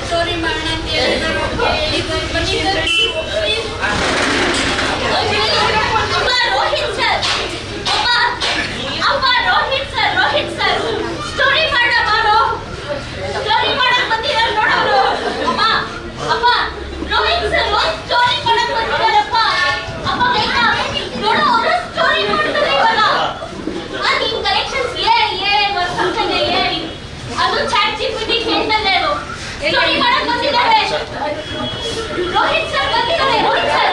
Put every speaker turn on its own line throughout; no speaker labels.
Story ಮಾಡೋಣ ಅಂತ ಹೇಳಿದ್ರು. Rohit sir Rohit sir story ಮಾಡೋ ಸ್ಟೋರಿ ಮಾಡಕ್ ಬಂದಿದ್ದಾರೆ ನೋಡೋರು. ಅಮ್ಮ ಅಪ್ಪ ರೋಹಿತ್ ಸರ್ ಸ್ಟೋರಿ ಮಾಡಕ್ ಬಂದಿದ್ದಾರಪ್ಪ. ಅಪ್ಪ ಬೇಕಾ ನೋಡೋ ಅವರು ಸ್ಟೋರಿ ಮಾಡ್ತಾರೆ ಇವಾಗ. ನೀನ್ ಕರೆಕ್ಷನ್ಸ್ ಫಂಕ್ಷನ್ ಅದು ಚಾಟ್ ಜಿಪಿಟಿ ಕೇಳ್ತದೆ. ಅದು ಸ್ಟೋರಿ ಮಾಡಕ್ ಬಂದಿದ್ದಾರೆ. ರೋಹಿತ್ ಸರ್ ಬಂದಿದ್ದಾರೆ. ರೋಹಿತ್ ಸರ್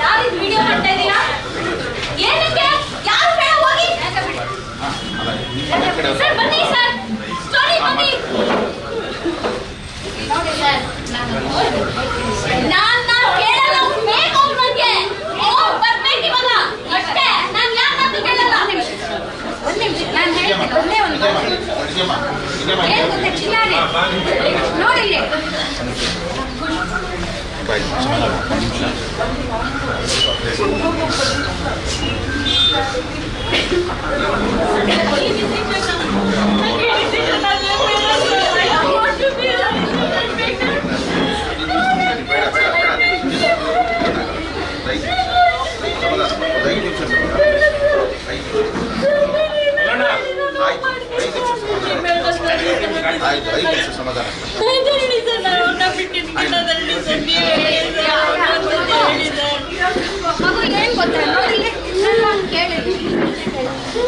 ಯಾರು ವಿಡಿಯೋ ಮಾಡ್ತಾ ಇದ್ದೀರಾ? ಏನಕ್ಕೆ ಯಾರು ಬೇಡ ಹೋಗಿ ಸರ್ ಬನ್ನಿ ಸರ್ ಸ್ಟೋರಿ ಬನ್ನಿ ನೋಡಿ ಸರ್. ನಾನು ಕೇಳಲ್ಲ ಬೇಕು ನನಗೆ ಬರ್ಬೇಕು ಇವಾಗ ಅಷ್ಟೇ. ನಾನು ಯಾಕಂತ ಕೇಳಲ್ಲ. ಒಂದು ನಿಮಿಷ ನಾನು ಹೇಳ್ತೀನಿ. ಒಂದೇ ಒಂದು ಏನು ಗೊತ್ತಾ ಚಿಲ್ಲಾನೆ ನೋಡಿ
ಸಮಾಧಾನ
ಮಗು ಏನ್ ಗೊತ್ತಾ ನೋಡಿ ನಾನು ಕೇಳಿದ್ವಿ.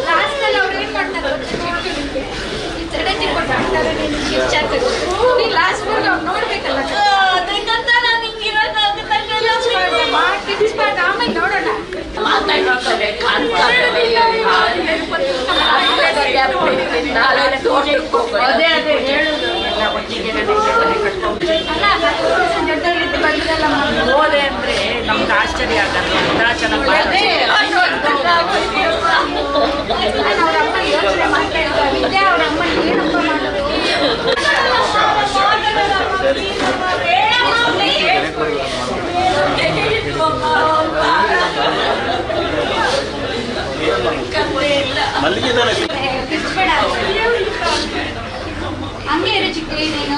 ಲಾಸ್ಟಲ್ಲಿ ಅವ್ರು ಏನ್ ಮಾಡ್ತಾರೆ ಸ್ಟ್ರಾಟಜಿ ಕೊಟ್ಟಾಡ್ತಾರೆ. ನೀನು ಲಾಸ್ಟಲ್ಲಿ ಅವ್ರು ನೋಡ್ಬೇಕಲ್ಲ. ಆಮೇಲೆ ನೋಡೋಣ.
ಅದೇ ಹೇಳುದು ಹೋದೆ ಅಂದ್ರೆ ನಮ್ಗೆ ಆಶ್ಚರ್ಯ ಆಗಲ್ಲ. ಅಂತ ಚೆನ್ನಾಗಿ
ಅವ್ರ ಅಮ್ಮ ಯೋಚನೆ ಮಾಡ್ತಾ ಇದ್ದಾರೆ. ಅವ್ರ ಅಮ್ಮ ಏನಪ್ಪ ಮಾಡೋದು. ಹಂಗೆ ಇರು ಚಿಕ್ಕ ನೀನು.